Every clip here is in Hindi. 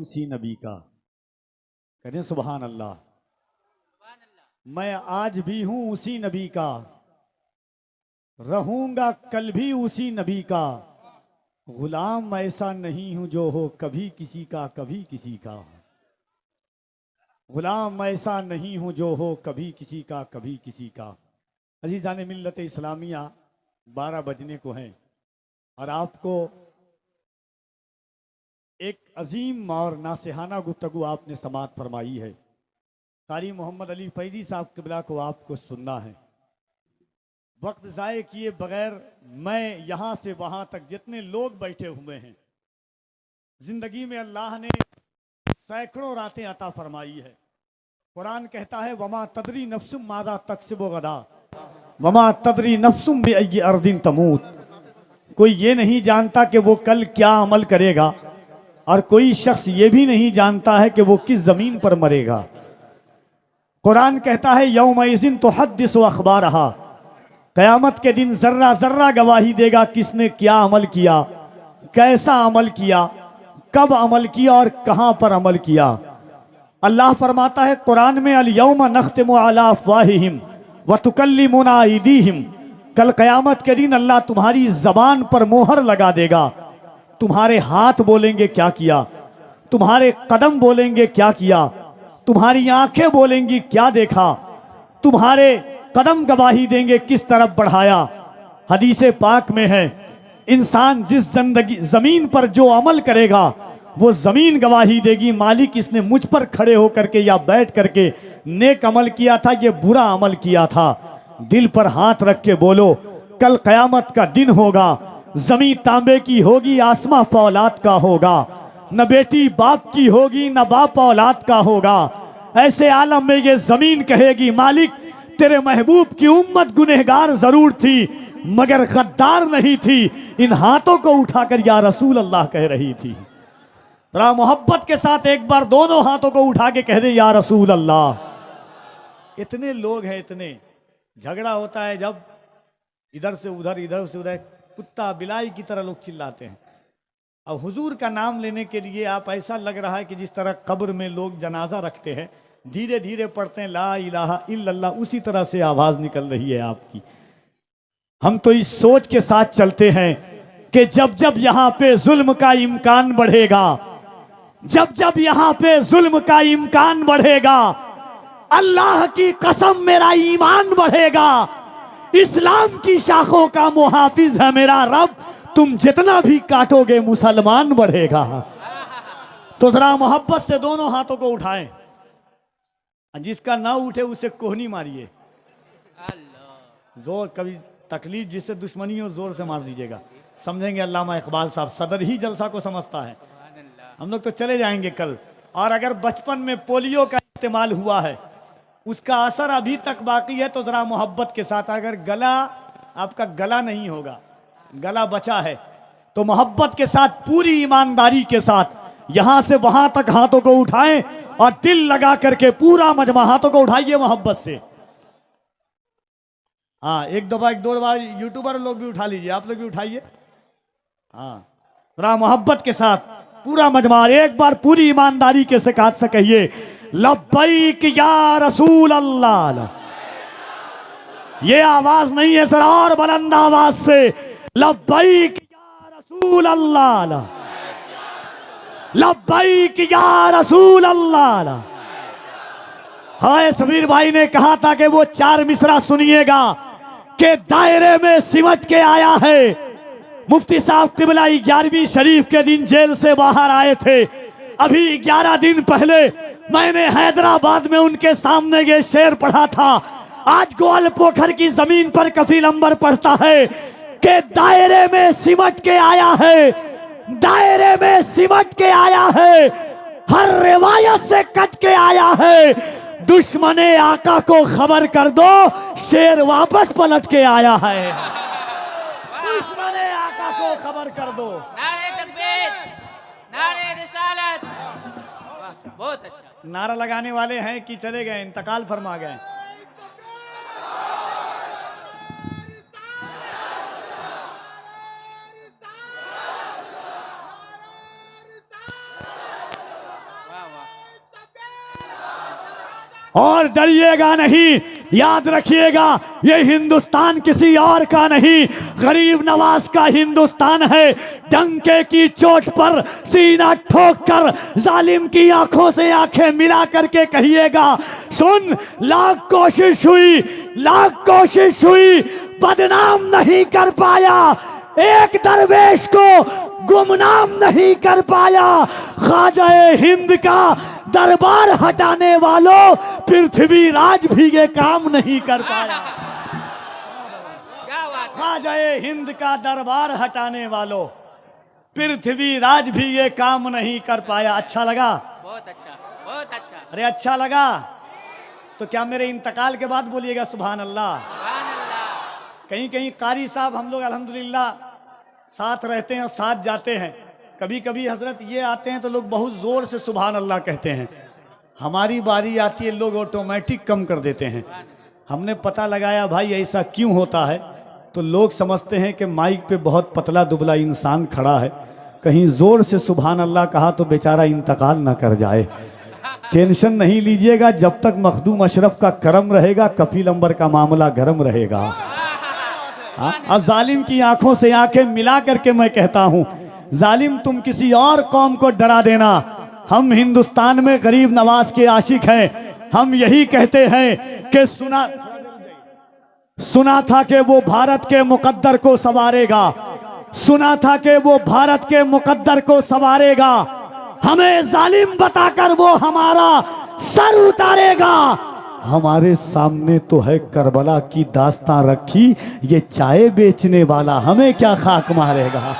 उसी नबी का। करें सुभान अल्लाह। मैं आज भी हूं उसी नबी का, रहूंगा कल भी उसी नबी का। गुलाम ऐसा नहीं हूं जो हो कभी किसी का कभी किसी का। गुलाम ऐसा नहीं हूं जो हो कभी किसी का कभी किसी का। अजीज़ान मिल्लत इस्लामिया, 12 बजने को हैं और आपको एक अजीम और नासिहाना गुफ्तगू आपने समाअत फरमाई है। कारी मोहम्मद अली फैजी साहब क़िबला को आपको सुनना है। वक्त ज़ाये किए बगैर मैं यहाँ से वहाँ तक जितने लोग बैठे हुए हैं, ज़िंदगी में अल्लाह ने सैकड़ों रातें अता फरमाई है। कुरान कहता है वमा तदरी नफ्सुम मादा तक्सिबु गदा वमा तदरी नफ्सुम बिअय्यि अर्दिन तमूत। कोई ये नहीं जानता कि वो कल क्या अमल करेगा, और कोई शख्स ये भी नहीं जानता है कि वो किस ज़मीन पर मरेगा। कुरान कहता है यौमइज़िन तुहद्दिसु अख़बारहा, क़यामत के दिन जर्रा जर्रा गवाही देगा किसने क्या अमल किया, कैसा अमल किया, कब अमल किया और कहां पर अमल किया। अल्लाह फरमाता है कुरान में अल यौम नख्तिमु अला अफ़वाहिहिम व तुकल्लिमुना अयदीहिम, कल क़यामत के दिन अल्लाह तुम्हारी ज़बान पर मोहर लगा देगा। तुम्हारे हाथ बोलेंगे क्या किया, तुम्हारे कदम बोलेंगे क्या किया, तुम्हारी आंखें बोलेंगी क्या देखा, तुम्हारे कदम गवाही देंगे किस तरफ बढ़ाया। हदीसे पाक में है इंसान जिस जिंदगी जमीन पर जो अमल करेगा वो जमीन गवाही देगी, मालिक इसने मुझ पर खड़े होकर के या बैठ करके नेक अमल किया था, ये बुरा अमल किया था। दिल पर हाथ रख के बोलो कल क़यामत का दिन होगा, जमीन तांबे की होगी, आसमां फौलाद का होगा, न बेटी बाप की होगी न बाप औलाद का होगा। ऐसे आलम में ये जमीन कहेगी मालिक तेरे महबूब की उम्मत गुनहगार जरूर थी मगर गद्दार नहीं थी, इन हाथों को उठाकर या रसूल अल्लाह कह रही थी। जरा मोहब्बत के साथ एक बार दोनों हाथों को उठा के कह दे या रसूल अल्लाह। इतने लोग हैं, इतने झगड़ा होता है जब इधर से उधर कुत्ता बिलाई की तरह लोग चिल्लाते हैं। अब हुजूर का नाम लेने के लिए आप ऐसा लग रहा है कि जिस तरह कब्र में लोग जनाजा रखते हैं, धीरे धीरे पढ़ते हैं ला इलाहा इल्लल्लाह, उसी तरह से आवाज निकल रही है आपकी। हम तो इस सोच के साथ चलते हैं कि जब जब यहां पे जुल्म का इम्कान बढ़ेगा, जब जब यहां पे जुल्म का इम्कान बढ़ेगा, अल्लाह की कसम मेरा ईमान बढ़ेगा। इस्लाम की शाखों का मुहाफिज है मेरा रब, तुम जितना भी काटोगे मुसलमान बढ़ेगा। तो जरा मोहब्बत से दोनों हाथों को उठाएं, जिसका ना उठे उसे कोहनी मारिए जोर, कभी तकलीफ जिससे दुश्मनी हो जोर से मार दीजिएगा। समझेंगे अल्लामा इकबाल साहब सदर ही जलसा को समझता है। हम लोग तो चले जाएंगे कल, और अगर बचपन में पोलियो का इस्तेमाल हुआ है उसका असर अभी तक बाकी है, तो जरा मोहब्बत के साथ, अगर गला आपका गला नहीं होगा, गला बचा है, तो मोहब्बत के साथ पूरी ईमानदारी के साथ यहां से वहां तक हाथों को उठाएं और दिल लगा करके पूरा मजमा हाथों को उठाइए मोहब्बत से। हाँ, एक दो बार यूट्यूबर लोग भी उठा लीजिए, आप लोग भी उठाइए। हाँ, जरा मोहब्बत के साथ पूरा मजमा एक बार पूरी ईमानदारी के साथ से कहिए लब्बैक या रसूल अल्लाह। ये आवाज नहीं है सर, और बुलंद आवाज से लब्बैक या रसूल अल्लाह, लब्बैक या रसूल अल्लाह। हाय सबीर भाई ने कहा था कि वो 4 मिसरा सुनिएगा कि दायरे में सिमट के आया है। मुफ्ती साहब क़िबला 11वीं शरीफ के दिन जेल से बाहर आए थे। अभी 11 दिन पहले मैंने हैदराबाद में उनके सामने ये शेर पढ़ा था। आज ग्वाल पोखर की जमीन पर कफील अंबर पढ़ता है कि दायरे में सिमट के आया है, दायरे में सिमट के आया है, हर रिवायत से कट के आया है। दुश्मने आका को खबर कर दो शेर वापस पलट के आया है। दुश्मने आका को खबर कर दो। नारे तकबीर, नारे रिसालत। बहुत अच्छा। नारा लगाने वाले हैं कि चले गए, इंतकाल फरमा गए। और डरिएगा नहीं, याद रखिएगा ये हिंदुस्तान किसी और का नहीं, गरीब नवाज का हिंदुस्तान है। डंके की चोट पर सीना ठोक कर जालिम की आंखों से आंखें मिला करके कहिएगा, सुन लाख कोशिश हुई बदनाम नहीं कर पाया, एक दरवेश को गुमनाम नहीं कर पाया। ख्वाजाए हिंद का दरबार हटाने वालों पृथ्वी राज भी ये काम नहीं कर पाया। क्या बात है। ख्वाजाए हिंद का दरबार हटाने वालों पृथ्वी राज भी ये काम नहीं कर पाया। अच्छा लगा? बहुत अच्छा, बहुत अच्छा। अरे अच्छा लगा तो क्या मेरे इंतकाल के बाद बोलिएगा सुभान अल्लाह। सुभान अल्लाह। कहीं कहीं कारी साहब हम लोग अल्हम्दुलिल्लाह साथ रहते हैं और साथ जाते हैं। कभी कभी हजरत ये आते हैं तो लोग बहुत जोर से सुभान अल्लाह कहते हैं, हमारी बारी आती है लोग ऑटोमेटिक कम कर देते हैं। हमने पता लगाया भाई ऐसा क्यों होता है, तो लोग समझते हैं कि माइक पे बहुत पतला दुबला इंसान खड़ा है, कहीं जोर से सुभान अल्लाह कहा तो बेचारा इंतकाल ना कर जाए। टेंशन नहीं लीजिएगा, जब तक मखदूम अशरफ का करम रहेगा कफील अंबर का मामला गर्म रहेगा। और जालिम की आंखों से आंखें मिला करके मैं कहता हूं, जालिम तुम किसी और कौम को डरा देना, हम हिंदुस्तान में गरीब नवाज के आशिक हैं। हम यही कहते हैं कि सुना था कि वो भारत के मुकद्दर को संवारेगा, सुना था कि वो भारत के मुकद्दर को संवारेगा, हमें जालिम बताकर वो हमारा सर उतारेगा। हमारे सामने तो है करबला की दास्तां रखी, ये चाय बेचने वाला हमें क्या खाक मारेगा।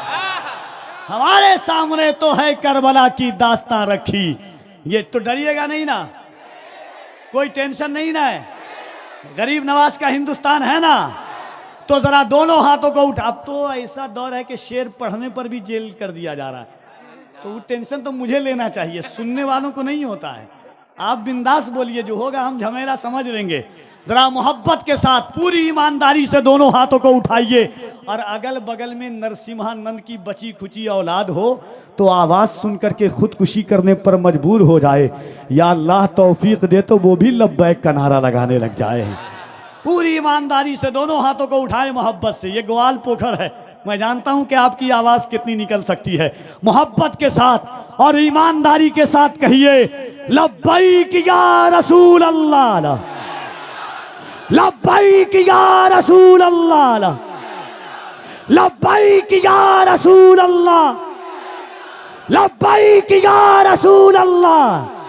हमारे सामने तो है करबला की दास्तां रखी, ये तो डरिएगा नहीं ना, कोई टेंशन नहीं ना है। गरीब नवाज का हिंदुस्तान है ना, तो जरा दोनों हाथों को उठा। अब तो ऐसा दौर है कि शेर पढ़ने पर भी जेल कर दिया जा रहा है, तो वो टेंशन तो मुझे लेना चाहिए, सुनने वालों को नहीं होता है। आप बिंदास बोलिए, जो होगा हम झमेला समझ लेंगे। जरा मोहब्बत के साथ पूरी ईमानदारी से दोनों हाथों को उठाइए, और अगल बगल में नरसिम्हानंद की बची खुची औलाद हो तो आवाज सुन करके खुदकुशी करने पर मजबूर हो जाए, या अल्लाह तौफीक दे तो वो भी लब्बैक का नारा लगाने लग जाए। पूरी ईमानदारी से दोनों हाथों को उठाए मोहब्बत से। ये ग्वाल पोखर है, मैं जानता हूं कि आपकी आवाज कितनी निकल सकती है। मोहब्बत के साथ और ईमानदारी के साथ कहिए, लब्बैक या रसूल अल्लाह, लब्बैक या रसूल अल्लाह, लब्बैक या रसूल अल्लाह, लब्बैक या रसूल अल्लाह।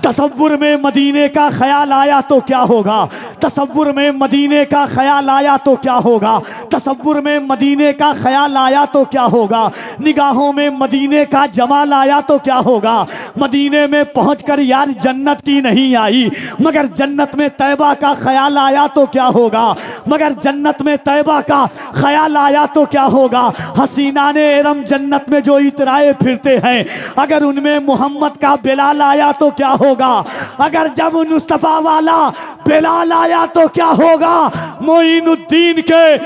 तसव्वुर में मदीने का ख्याल आया तो क्या होगा, तसव्वुर में मदीने का ख्याल आया तो क्या होगा, तसव्वुर में मदीने का ख्याल आया तो क्या होगा, निगाहों में मदीने का जमाल आया तो क्या होगा। मदीने में पहुंचकर यार जन्नत की नहीं आई, मगर जन्नत में तैबा का ख्याल आया तो क्या होगा, मगर जन्नत में तैबा का ख्याल आया तो क्या होगा। हसीना ने एरम जन्नत में जो इतराए फिरते हैं, अगर उनमें मोहम्मद का बिलाल आया तो क्या होगा, अगर जब मुस्तफा वाला बिलाल आया तो क्या होगा। मोइनुद्दीन के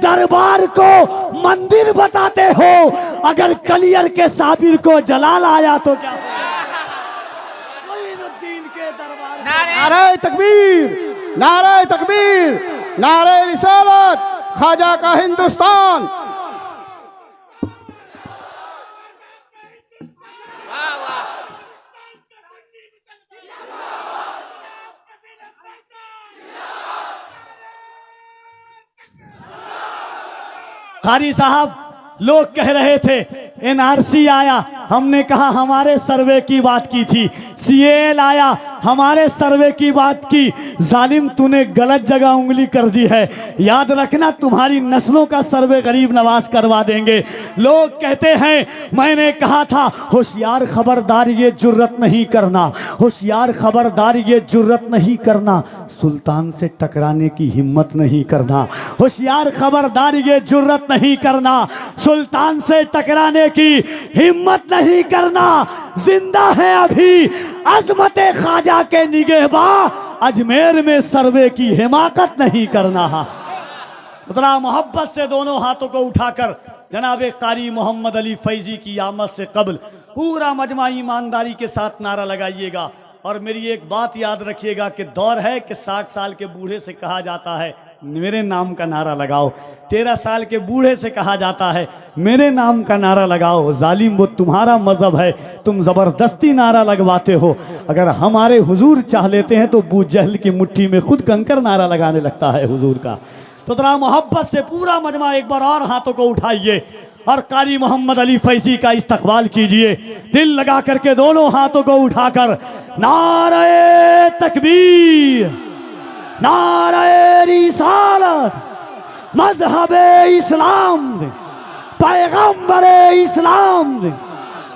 दरबार को मंदिर बताते हो, अगर कलियर के साबिर को जलाल आया तो क्या होगा। मोइनुद्दीन के दरबार, नारे तकबीर, नारे तकबीर, नारे रिसालत, ख्वाजा का हिंदुस्तान। वाह वाह। कारी साहब लोग कह रहे थे एनआरसी आया, हमने कहा हमारे सर्वे की बात की थी, सीएल आया हमारे सर्वे की बात की। जालिम तूने गलत जगह उंगली कर दी है, याद रखना तुम्हारी नस्लों का सर्वे गरीब नवाज करवा देंगे। लोग कहते हैं मैंने कहा था होशियार खबरदार ये जुर्रत नहीं करना, होशियार खबरदार ये जुर्रत नहीं करना, सुल्तान से टकराने की हिम्मत नहीं करना, होशियार खबरदार ये जुर्रत नहीं करना, सुल्तान से टकराने की हिम्मत नहीं करना। जिंदा है अभी अजमत ख्वाजा के निगहबां, अजमेर में सर्वे की हिमाकत नहीं करना। उतना मोहब्बत से दोनों हाथों को उठाकर जनाब कारी मोहम्मद अली फैजी की आमद से कबल पूरा मजमा ईमानदारी के साथ नारा लगाइएगा। और मेरी एक बात याद रखिएगा कि दौर है कि 60 साल के बूढ़े से कहा जाता है मेरे नाम का नारा लगाओ, 13 साल के बूढ़े से कहा जाता है मेरे नाम का नारा लगाओ। जालिम वो तुम्हारा मजहब है, तुम जबरदस्ती नारा लगवाते हो। अगर हमारे हुजूर चाह लेते हैं तो अबू जहल की मुट्ठी में खुद कंकर नारा लगाने लगता है हुजूर का। तो जरा मोहब्बत से पूरा मजमा एक बार और हाथों को उठाइए और कारी मोहम्मद अली फैजी का इस्तकबाल कीजिए, दिल लगा करके दोनों हाथों को उठाकर नारे तकबीर, नारे रिसालत, मजहबे इस्लाम, पैगंबरे इस्लाम,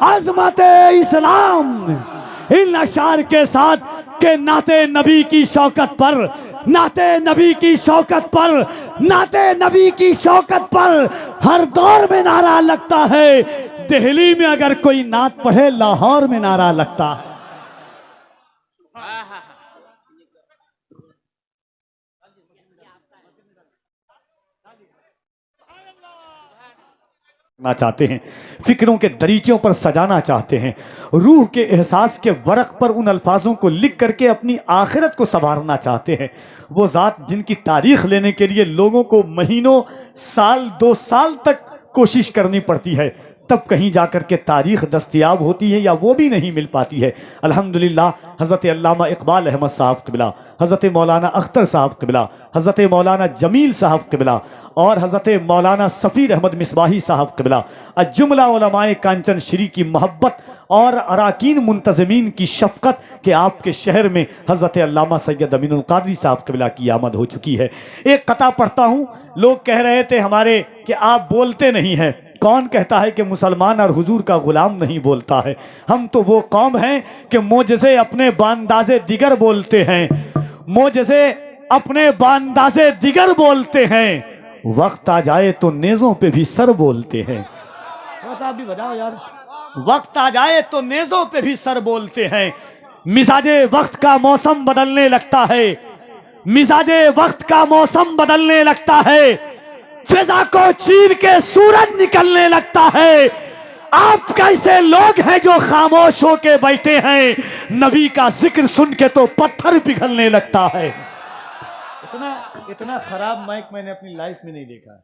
अजमते इस्लाम। इन अशार के साथ के नाते नबी की शौकत पर, नाते नबी की शौकत पर, नाते नबी की शौकत पर हर दौर में नारा लगता है। दिल्ली में अगर कोई नात पढ़े, लाहौर में नारा लगता है। चाहते हैं, फिक्रों के दरीचों पर सजाना चाहते हैं, रूह के एहसास के वरक पर उन अल्फाजों को लिख करके अपनी आखिरत को संवारना चाहते हैं। वो ज़ात जिनकी तारीख लेने के लिए लोगों को महीनों, साल, 2 साल तक कोशिश करनी पड़ती है, तब कहीं जाकर के तारीख दस्तयाब होती है या वो भी नहीं मिल पाती है। अल्हम्दुलिल्लाह हज़रत अल्लामा इकबाल अहमद साहब क़िबला, हज़रत मौलाना अख्तर साहब क़िबला, हज़रत मौलाना जमील साहब क़िबला और हज़रत मौलाना सफ़ीर अहमद मिसबाही साहब क़िबला, अजुमला उलमाए कांचन श्री की मोहब्बत और अराकीन मुंतज़मीन की शफ़क़त के आपके शहर में हज़रत अल्लामा सैयद अमीनुल क़ादरी साहब क़िबला की आमद हो चुकी है। एक कता पढ़ता हूँ, लोग कह रहे थे हमारे कि आप बोलते नहीं हैं। कौन कहता है कि मुसलमान और हुजूर का गुलाम नहीं बोलता है? हम तो वो कौम हैं कि मोजज़े अपने बांदाज़े दिगर बोलते हैं, मोजज़े अपने बांदाज़े दिगर बोलते हैं। वक्त आ जाए तो नेज़ों पे भी सर बोलते हैं। थोड़ा सा आप भी बजाओ यार। वक्त आ जाए तो नेज़ों पे भी सर बोलते हैं। मिजाजे वक्त का मौसम बदलने लगता है, मिजाजे वक्त का मौसम बदलने लगता है, फिजा को चीर के सूरज निकलने लगता है। आप कैसे लोग हैं जो खामोश होके बैठे हैं? नबी का जिक्र सुन के तो पत्थर पिघलने लगता है। इतना खराब माइक मैंने अपनी लाइफ में नहीं देखा।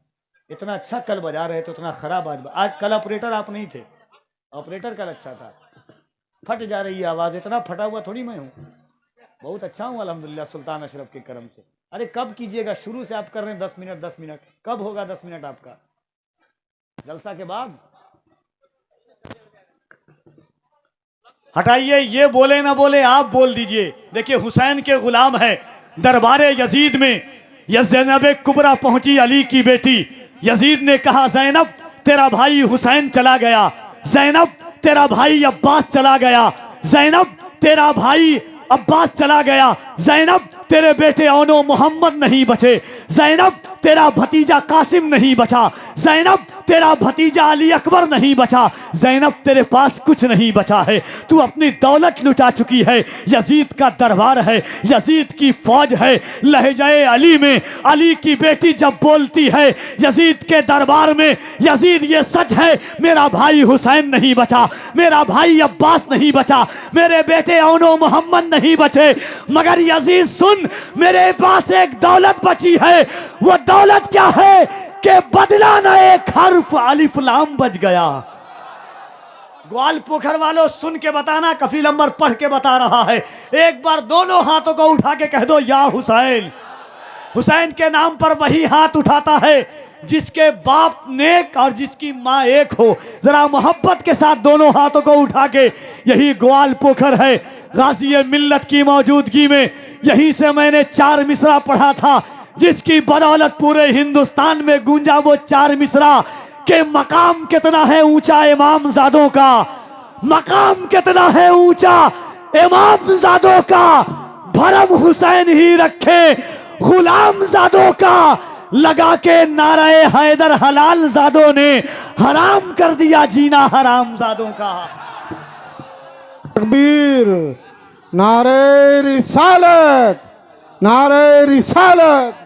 इतना अच्छा कल बजा रहे थे, उतना खराब आज कल ऑपरेटर आप नहीं थे, ऑपरेटर कल अच्छा था। फट जा रही है आवाज, इतना फटा हुआ थोड़ी मैं हूँ, बहुत अच्छा हूँ अल्हम्दुलिल्लाह सुल्तान अशरफ के करम से। अरे कब कीजिएगा? शुरू से आप कर रहे हैं 10 मिनट 10 मिनट, कब होगा 10 मिनट आपका? जलसा के बाद हटाइए, ये बोले ना बोले आप बोल दीजिए। देखिए हुसैन के गुलाम है, दरबारे यजीद में ज़ैनब कुबरा पहुंची अली की बेटी। यजीद ने कहा ज़ैनब तेरा भाई हुसैन चला गया, ज़ैनब तेरा भाई अब्बास चला गया, ज़ैनब तेरा भाई अब्बास चला गया, ज़ैनब तेरे बेटे औनो मोहम्मद नहीं बचे, ज़ैनब तेरा भतीजा कासिम नहीं बचा, ज़ैनब तेरा भतीजा अली अकबर नहीं बचा, ज़ैनब तेरे पास कुछ नहीं बचा है, तू अपनी दौलत लुटा चुकी है। यजीद का दरबार है, यजीद की फौज है, लहजाए अली में अली की बेटी जब बोलती है यजीद के दरबार में, यजीद ये सच है मेरा भाई हुसैन नहीं बचा, मेरा भाई अब्बास नहीं बचा, मेरे बेटे औनो मोहम्मद नहीं बचे, मगर यजीद सुन मेरे पास एक दौलत बची है। वो दौलत क्या है कि बदला ना एक हर्फ अलिफ लाम बच गया। ग्वाल पोखर वालों सुन के बताना, कफील अंबर पढ़ के बता रहा है। एक बार दोनों हाथों को उठा के कह दो या हुसैन। हुसैन के नाम पर वही हाथ उठाता है जिसके बाप नेक और जिसकी माँ एक हो। जरा मोहब्बत के साथ दोनों हाथों को उठा के, यही ग्वाल पोखर है, गाज़ी मिल्लत की मौजूदगी में यहीं से मैंने 4 मिसरा पढ़ा था, जिसकी बदौलत पूरे हिंदुस्तान में गूंजा वो 4 मिसरा के मकाम कितना है ऊंचा इमामजादों का, मकाम कितना है ऊंचा इमामजादों का, भरम हुसैन ही रखे गुलामजादों का, लगा के नारे हैदर हलाल जादों ने हराम कर दिया जीना हरामजादों का। तकबीर, नारे रिसालत, नारे रिसालत।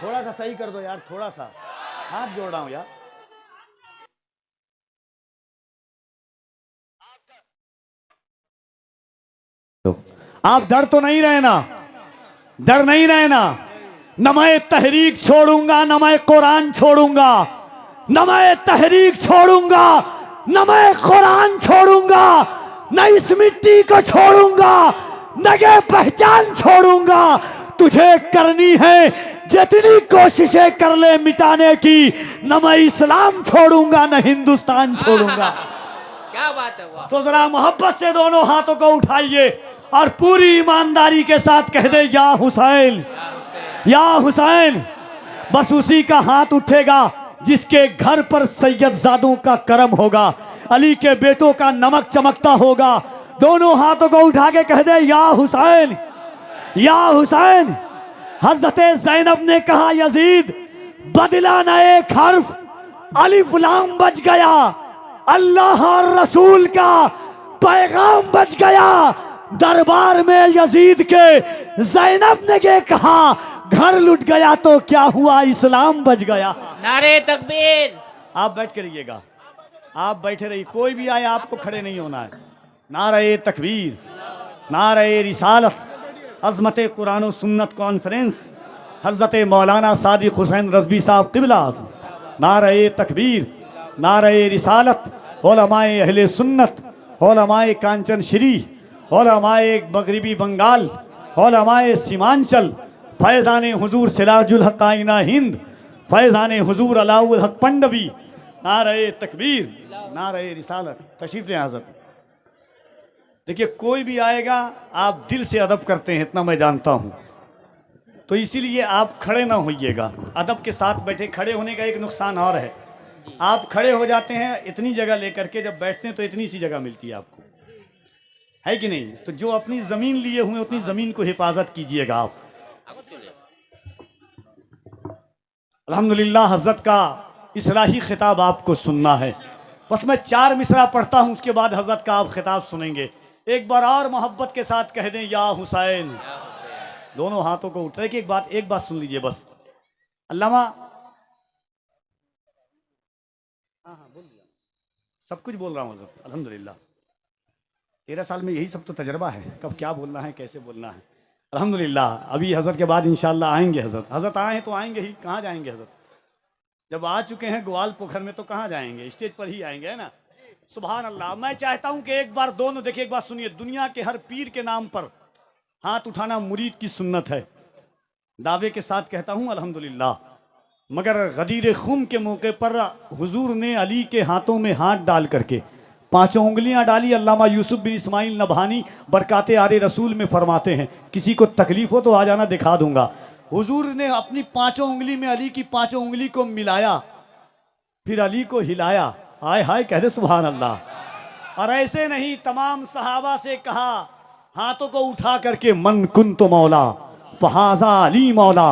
थोड़ा सा सही कर दो यार, थोड़ा सा हाथ जोड़ रहा हूं यार। आप डर तो नहीं रहना, डर नहीं रहना। न मैं तहरीक छोड़ूंगा, न मैं कुरान छोड़ूंगा, न मैं तहरीक छोड़ूंगा, न मैं कुरान छोड़ूंगा, न इस मिट्टी को छोड़ूंगा, न ये पहचान छोड़ूंगा। तुझे करनी है जितनी कोशिशें कर ले मिटाने की, न मैं इस्लाम छोड़ूंगा, न हिंदुस्तान छोड़ूंगा। क्या बात है, वाह। तो जरा मोहब्बत से दोनों हाथों को उठाइए और पूरी ईमानदारी के साथ कह दे, या हुसैन, या हुसैन। बस उसी का हाथ उठेगा जिसके घर पर सैयदजादों का करम होगा, अली के बेटों का नमक चमकता होगा। दोनों हाथों को उठा के कह दे, या हुसैन, या हुसैन। हजरत ज़ैनब ने कहा, यजीद बदला न एक हर्फ, अलिफ लाम बच गया, अल्लाह और रसूल का पैगाम बच गया। दरबार में यजीद के ज़ैनब ने ये कहा, घर लुट गया तो क्या हुआ, इस्लाम बच गया। नारे तकबीर। आप बैठ के रहिएगा, आप बैठे रहिए, कोई भी आए आपको खड़े नहीं होना है। नारे तकबीर, नारे रिसालत, अज़मत कुरान और सुन्नत कॉन्फ्रेंस, हज़रत मौलाना सादिक हुसैन रज़वी साहब क़िबला। नारे तकबीर, नारे रिसालत, उलमाए अहले सुन्नत, उलमाए कांचन श्री, उलमाए मगरिबी बंगाल, उलमाए सीमांचल, फैज़ान हुजूर सिराजुल हक़ आइना हिंद, फैज़ान हुजूर अलाउल हक़ पंडवी। नारे तकबीर, नारे रिसालत। तशरीफ़ लें हज़रत। देखिए कोई भी आएगा आप दिल से अदब करते हैं, इतना मैं जानता हूँ, तो इसीलिए आप खड़े ना होइएगा, अदब के साथ बैठे। खड़े होने का एक नुकसान और है, आप खड़े हो जाते हैं इतनी जगह लेकर के, जब बैठते हैं तो इतनी सी जगह मिलती है आपको, है कि नहीं। तो जो अपनी ज़मीन लिए हुए उतनी ज़मीन को हिफाजत कीजिएगा आप। अल्हम्दुलिल्लाह हज़रत का इसराही खिताब आपको सुनना है। बस मैं 4 मिसरा पढ़ता हूँ, उसके बाद हज़रत का आप खिताब सुनेंगे। एक बार और मोहब्बत के साथ कह दें, या हुसैन। दोनों हाथों को उठा के एक बात सुन लीजिए बस। अल्लामा, हाँ बोल दिया, सब कुछ बोल रहा हूँ हज़रत। अल्हम्दुलिल्लाह 13 साल में यही सब तो तजर्बा है, कब क्या बोलना है, कैसे बोलना है। अल्हम्दुलिल्लाह अभी हज़रत के बाद इंशाअल्लाह आएंगे हज़रत। हज़रत आए हैं तो आएंगे ही, कहाँ जाएंगे हज़रत। जब आ चुके हैं ग्वाल पोखर में तो कहाँ जाएंगे, स्टेज पर ही आएंगे, है ना। सुभान अल्लाह। मैं चाहता हूं कि एक बार दोनों देखिए, एक बात सुनिए। दुनिया के हर पीर के नाम पर हाथ उठाना मुरीद की सुन्नत है, दावे के साथ कहता हूं अल्हम्दुलिल्लाह। मगर गदीर खुम के मौके पर हुजूर ने अली के हाथों में हाथ डाल करके 5 उंगलियां डाली। अल्लामा यूसुफ बिन इस्माइल नबहानी बरकाते आरे रसूल में फरमाते हैं, किसी को तकलीफ हो तो आ जाना, दिखा दूंगा। हुजूर ने अपनी 5 उंगली में अली की 5 उंगली को मिलाया, फिर अली को हिलाया। हाय हाय कह दे सुभान अल्लाह। और ऐसे नहीं, तमाम सहाबा से कहा, हाथों को उठा करके, मन कुन तो मौला फहाजा अली मौला,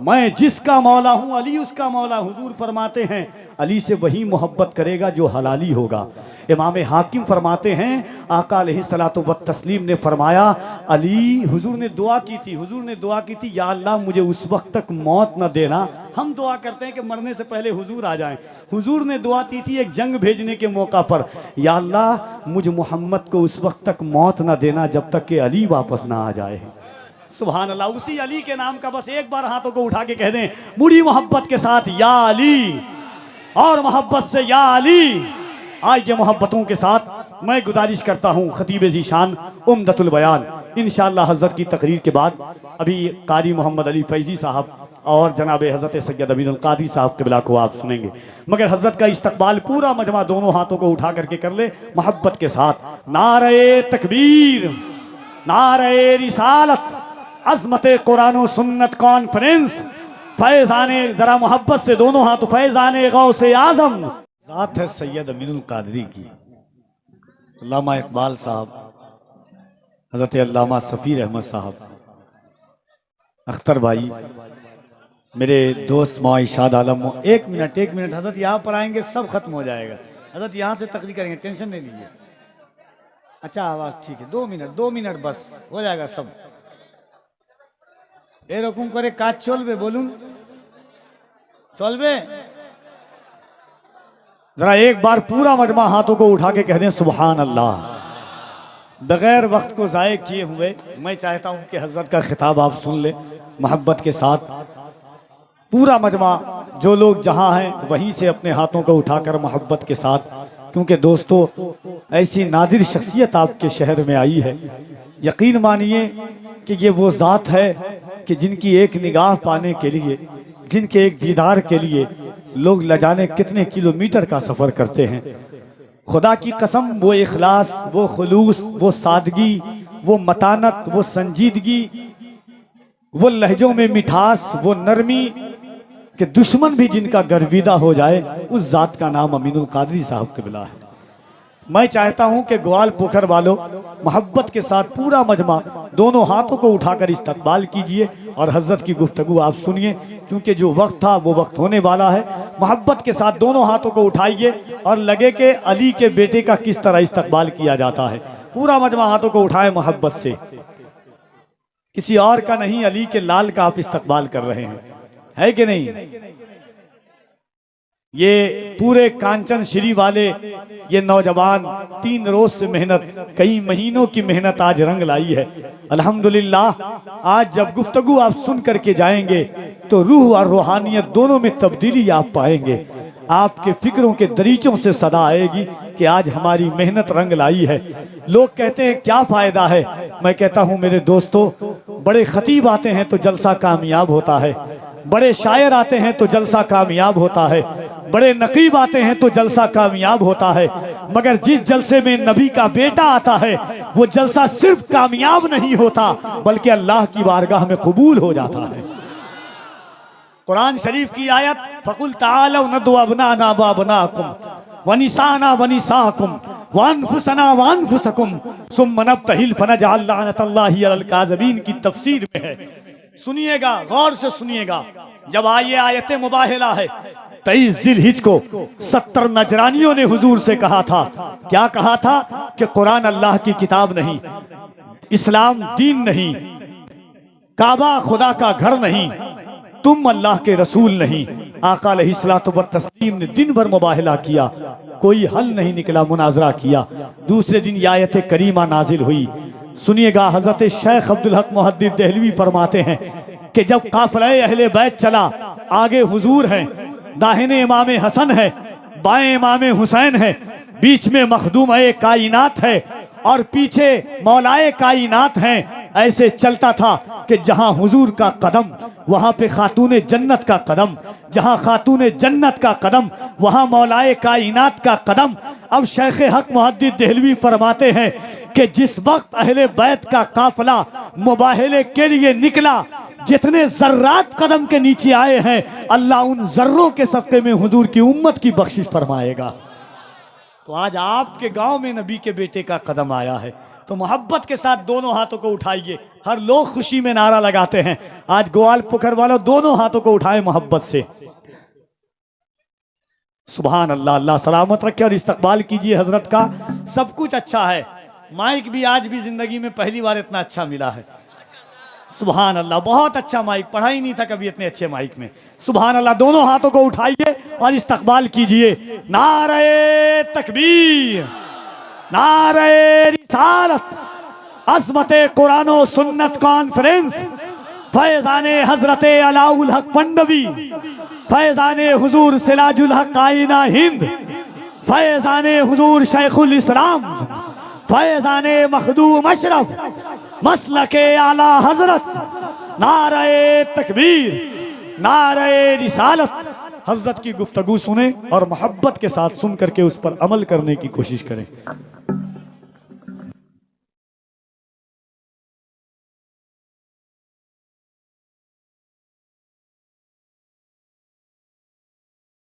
मैं जिसका मौला हूं अली उसका मौला। हुजूर फरमाते हैं अली से वही मोहब्बत करेगा जो हलाली होगा। इमाम हाकिम फरमाते हैं, आका अलैहिस्सलातु व तस्लीम ने फरमाया, अली, हुजूर ने दुआ की थी, हुजूर ने दुआ की थी, या अल्लाह मुझे उस वक्त तक मौत न देना। हम दुआ करते हैं कि मरने से पहले हुजूर आ जाएं। हुजूर ने दुआ की थी एक जंग भेजने के मौका पर, या अल्लाह मुझ मोहम्मद को उस वक्त तक मौत न देना जब तक कि अली वापस ना आ जाए। सुभान अल्लाह। उसी अली के नाम का बस एक बार हाथों को उठा के कह दें बड़ी मोहब्बत के साथ, या अली, और मोहब्बत से या अली। आइए मोहब्बतों के साथ मैं गुजारिश करता हूँ खतीब ज़ीशान उम्दतुल बयान, इंशाअल्लाह हज़रत की तकरीर के बाद अभी कारी मोहम्मद अली फैज़ी साहब और जनाब हज़रत सैयद अमीनुल क़ादी साहब क़िबला को आप सुनेंगे। मगर हज़रत का इस्तकबाल पूरा मजमा दोनों हाथों को उठा करके कर ले मोहब्बत के साथ। नारे तकबीर, नारे रिसालत, अज़मत कुरान और सुन्नत कॉन्फ्रेंस, फैज़ाने, जरा मोहब्बत से दोनों हाथ, फैज़ाने गौसे आज़म ज़ात है सैयद अमीनुल क़ादरी की, अल्लामा इकबाल साहब, हज़रत अल्लामा सफ़ीर अहमद साहब, अख्तर भाई, मेरे दोस्त मौइशाद आलम। एक मिनट हज़रत यहाँ पर आएंगे सब खत्म हो जाएगा। हज़रत यहाँ से तकरीर करेंगे, टेंशन नहीं लीजिए। अच्छा आवाज़ ठीक है, 2 मिनट बस हो जाएगा सब। এরকম করে কাজ চলবে বলুন, চলবে? जरा एक बार पूरा मजमा हाथों को उठा के कह दें सुभान अल्लाह। बगैर वक्त को ज़ाय किए हुए मैं चाहता हूँ कि हज़रत का खिताब आप सुन लें मोहब्बत के साथ। पूरा मजमा जो लोग जहाँ हैं वहीं से अपने हाथों को उठाकर मोहब्बत के साथ, क्योंकि दोस्तों ऐसी नादिर शख्सियत आपके शहर में आई है। यकीन मानिए कि ये वो ज़ात है कि जिनकी एक निगाह पाने के लिए, जिनके एक दीदार के लिए लोग न जाने कितने किलोमीटर का सफ़र करते हैं। खुदा की कसम, वो इखलास, वो खुलूस, वो सादगी, वो मतानत, वो संजीदगी, वो लहजों में मिठास, वो नरमी कि दुश्मन भी जिनका गर्विदा हो जाए, उस जात का नाम अमीनुल कादरी साहब क़िबला है। मैं चाहता हूं कि ग्वाल पोखर वालों मोहब्बत के साथ पूरा मजमा दोनों हाथों को उठाकर इस्तकबाल कीजिए और हजरत की गुफ्तगू आप सुनिए, क्योंकि जो वक्त था वो वक्त होने वाला है। मोहब्बत के साथ दोनों हाथों को उठाइए और लगे कि अली के बेटे का किस तरह इस्तकबाल किया जाता है। पूरा मजमा हाथों को उठाए मोहब्बत से, किसी और का नहीं, अली के लाल का आप इस्तकबाल कर रहे हैं, है कि नहीं। ये पूरे कांचन श्री वाले ये नौजवान 3 रोज से मेहनत, कई महीनों की मेहनत आज रंग लाई है। अल्हम्दुलिल्लाह आज जब गुफ्तगू आप सुन करके जाएंगे तो रूह और रूहानियत दोनों में तब्दीली आप पाएंगे। आपके फिक्रों के दरीचों से सदा आएगी कि आज हमारी मेहनत रंग लाई है। लोग कहते हैं क्या फायदा है, मैं कहता हूं मेरे दोस्तों, बड़े खतीब आते हैं तो जलसा कामयाब होता है, बड़े शायर आते हैं तो जलसा कामयाब होता है, बड़े नकीब आते हैं तो जलसा कामयाब होता है, मगर जिस जलसे में नबी का बेटा आता है वो जलसा सिर्फ कामयाब नहीं होता बल्कि अल्लाह की बारगाह में कबूल हो जाता है। कुरान शरीफ की आयत, फकुल तालौ नदु अबनाना व अबनाकुम व निसाना व निसाकुम व अनफुसना व अनफुसकुम सुम्मा नब्तहिल फनजअल लअनतल्लाहि अलल काज़िबीन की तफसीर में है। सुनिएगा, गौर से सुनिएगा। जब आये आयत मुबाहिला है, 23 जिलहिज को 70 नजरानियों ने हुजूर से कहा था, क्या कहा था कि कुरान अल्लाह की किताब नहीं, इस्लाम दीन नहीं, काबा खुदा का घर नहीं, तुम अल्लाह के रसूल नहीं। आका अलैहिस्सलातु व तस्लीम ने दिन भर मुबाहिला किया, कोई हल नहीं निकला, मुनाजरा किया। दूसरे दिन ये आयत करीमा नाजिल हुई। सुनिएगा, हजरत शेख अब्दुल हक मुहद्दिस देहलवी फरमाते हैं कि जब काफिला अहले बैत चला, आगे हुजूर हैं, दाहिने इमाम हसन है, बाएं इमाम हुसैन है, बीच में मखदूम कायनात है और पीछे मौलाए कायनात हैं। ऐसे चलता था कि जहां हुजूर का कदम वहां पे खातूने जन्नत का कदम, जहां खातूने जन्नत का कदम वहां मौलाए कायनात का कदम। अब शेख हक मुहद्दिस देहलवी फरमाते हैं कि जिस वक्त अहले बैत का काफिला मुबाहले के लिए निकला, जितने जर्रात कदम के नीचे आए हैं, अल्लाह उन जर्रों के सदक़े में हुजूर की उम्मत की बख्शिश फरमाएगा। तो आज आपके गांव में नबी के बेटे का कदम आया है, तो मोहब्बत के साथ दोनों हाथों को उठाइए। हर लोग खुशी में नारा लगाते हैं, आज ग्वाल पोखर वालों दोनों हाथों को उठाए मोहब्बत से। सुभान अल्लाह, अल्लाह सलामत रखे और इस्तकबाल कीजिए हजरत का। सब कुछ अच्छा है, माइक भी आज भी जिंदगी में पहली बार इतना अच्छा मिला है। सुभान अल्लाह, बहुत अच्छा माइक, पढ़ा ही नहीं था कभी इतने अच्छे माइक में। सुभान अल्लाह, दोनों हाथों को उठाइए और इस्तकबाल कीजिए। नारे तकबीर, नारे रिसालत, अज़मते कुरान और सुन्नत कॉन्फ्रेंस, फैजाने हजरते अलाउल हक पंडवी, फैजाने हुजूर सिराजुल हक आईना हिंद, फैजाने हुजूर शेखुल इस्लाम, फैजाने मखदूम अशरफ, मसलके आला हजरत, नारे तकबीर, नारे रिसालत। हजरत की गुफ्तगू सुने और मोहब्बत के साथ सुन करके उस पर अमल करने की कोशिश करें।